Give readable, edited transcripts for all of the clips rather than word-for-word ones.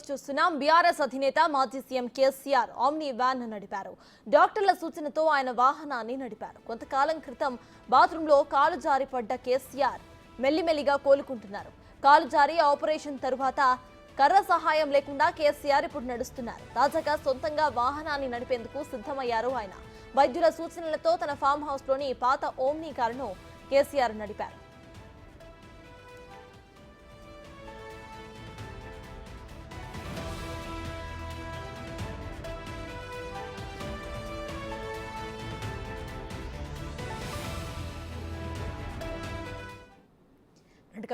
చూస్తున్నాం. బీఆర్ఎస్ అధినేత మాజీ సీఎం కేసీఆర్ ఆమ్ని వ్యాన్ నడిపారు. డాక్టర్ల సూచనతో ఆయన వాహనాన్ని నడిపారు. కొంతకాలం క్రితం బాత్రూంలో కాలు జారి పడ్డ కేసీఆర్ మెల్లిమెల్లిగా కోలుకుంటున్నారు. కాలు జారి ఆపరేషన్ తరువాత కర్ర సహాయం లేకుండా కేసీఆర్ ఇప్పుడు నడుస్తున్నారు. తాజాగా సొంతంగా వాహనాన్ని నడిపేందుకు సిద్ధమయ్యారు ఆయన. వైద్యుల సూచనలతో తన ఫామ్ హౌస్ లోని పాత ఓమ్ని కారును కేసీఆర్ నడిపారు.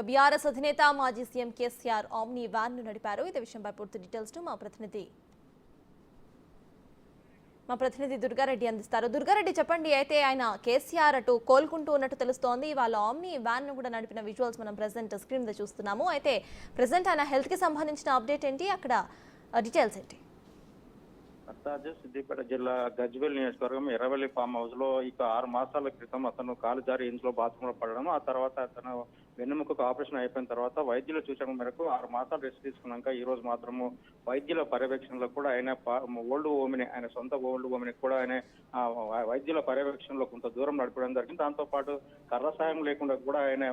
బీఆర్ఎస్ అధినేత మాజీ సీఎం కేసీఆర్ ఆమ్ని వ్యాన్ నడిపారు. ఇదే విషయంపై పూర్తి డీటెయిల్స్ మా ప్రతినిధి దుర్గారెడ్డి అందిస్తారు. దుర్గారెడ్డి, చెప్పండి. అయితే ఆయన కేసీఆర్ అటు కోలుకుంటూ ఉన్నట్టు తెలుస్తోంది. వాళ్ళ ఆమ్ని వ్యాన్ ను కూడా నడిపిన విజువల్స్ మనం ప్రెసెంట్ స్క్రీన్ మీద చూస్తున్నాము. అయితే ప్రెసెంట్ ఆయన హెల్త్ కి సంబంధించిన అప్డేట్ ఏంటి, అక్కడ డీటెయిల్స్ ఏంటి? సిద్దిపేట జిల్లా గజ్వేల్ నియోజకవర్గం ఎర్రవెల్లి ఫామ్ హౌస్ లో ఇక 6 మాసాల క్రితం అతను కాలు జారి ఇంట్లో బాత్రూమ్ లో పడడం, ఆ తర్వాత అతను వెన్నెముకకు ఆపరేషన్ అయిపోయిన తర్వాత వైద్యుల సూచన మేరకు 6 మాసాలు రెస్ట్ తీసుకున్నాక ఈ రోజు మాత్రము వైద్యుల పర్యవేక్షణలో కూడా ఆయన ఓల్డ్ ఓమిని, ఆయన సొంత ఓల్డ్ ఓమిని కూడా ఆయన వైద్యుల పర్యవేక్షణలో కొంత దూరం నడపడం జరిగింది. దాంతో పాటు కర్ర సాయం లేకుండా కూడా ఆయన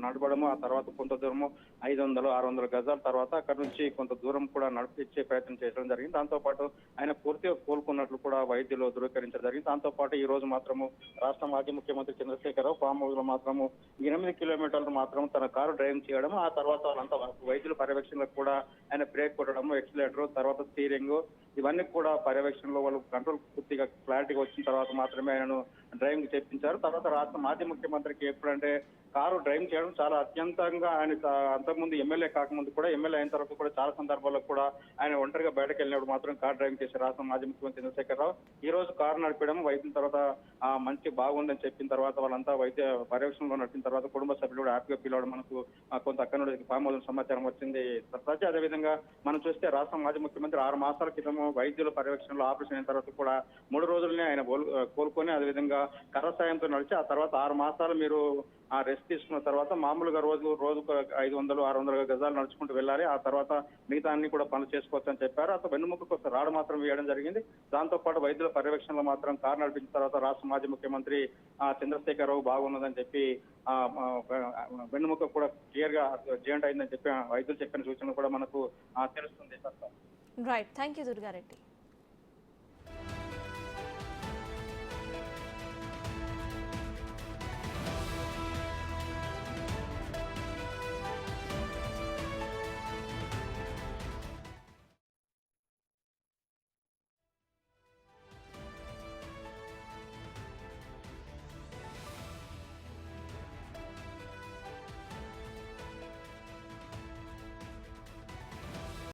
నడపడము, ఆ తర్వాత కొంత దూరము 500-600 గజాల తర్వాత అక్కడ నుంచి కొంత దూరం కూడా నడిపించే ప్రయత్నం చేయడం జరిగింది. దాంతో పాటు ఆయన పూర్తిగా కోలుకున్నట్లు కూడా వైద్యులు ధృవీకరించడం జరిగింది. దాంతో పాటు ఈ రోజు మాత్రము రాష్ట్ర మాజీ ముఖ్యమంత్రి చంద్రశేఖరరావు ఫామ్ హౌస్ లో మాత్రము 8 కిలోమీటర్లు మాత్రం తన కారు డ్రైవింగ్ చేయడం, ఆ తర్వాత వాళ్ళంతా వైద్యుల పర్యవేక్షణలో కూడా ఆయన బ్రేక్ కొట్టడం, ఎక్సిలేటర్, తర్వాత స్టీరింగ్, ఇవన్నీ కూడా పర్యవేక్షణలో వాళ్ళు కంట్రోల్ పూర్తిగా క్లారిటీగా వచ్చిన తర్వాత మాత్రమే ఆయనను డ్రైవింగ్ చేపించారు. తర్వాత రాష్ట్ర మాజీ ముఖ్యమంత్రికి ఎప్పుడంటే కారు డ్రైవింగ్ చేయడం చాలా అత్యంతంగా ఆయన అంతకుముందు ఎమ్మెల్యే కాకముందు కూడా, ఎమ్మెల్యే అయిన తర్వాత కూడా చాలా సందర్భాల్లో కూడా ఆయన ఒంటరిగా బయటకు వెళ్ళినప్పుడు మాత్రం కారు డ్రైవింగ్ చేసే రాష్ట్ర మాజీ ముఖ్యమంత్రి చంద్రశేఖరరావు ఈ రోజు కారు నడిపడం, వైద్యుల తర్వాత మంచి బాగుందని చెప్పిన తర్వాత వాళ్ళంతా వైద్య పర్యవేక్షణలో నడిపిన తర్వాత కుటుంబ సభ్యులు కూడా హ్యాపీగా ఫీల్ అవడం మనకు కొంత అక్కడ నుండి ఫామ్ హౌస్ సమాచారం వచ్చింది. అదేవిధంగా మనం చూస్తే రాష్ట్ర మాజీ ముఖ్యమంత్రి 6 మాసాల క్రితం వైద్యుల పర్యవేక్షణలో ఆపరేషన్ అయిన తర్వాత కూడా 3 రోజులనే ఆయన కోలుకొని అదేవిధంగా కర్ర సాయంతో నడిచి ఆ తర్వాత 6 మాసాలు మీరు రెస్ట్ తీసుకున్న తర్వాత మామూలుగా రోజుకు 500-600 గజాలు నడుచుకుంటూ వెళ్ళాలి, ఆ తర్వాత మిగతా అన్ని కూడా పనులు చేసుకోవచ్చు అని చెప్పారు. అతను వెన్నుముక రాడు మాత్రం వేయడం జరిగింది. దాంతో పాటు వైద్యుల పర్యవేక్షణలో మాత్రం కారు నడిపించిన తర్వాత రాష్ట్ర మాజీ ముఖ్యమంత్రి చంద్రశేఖరరావు బాగున్నదని చెప్పి వెన్నుముక కూడా క్లియర్ గా జాయింట్ అయిందని చెప్పి వైద్యులు చెప్పిన సూచనలు కూడా మనకు తెలుస్తుంది. Right, thank you Durga Reddy.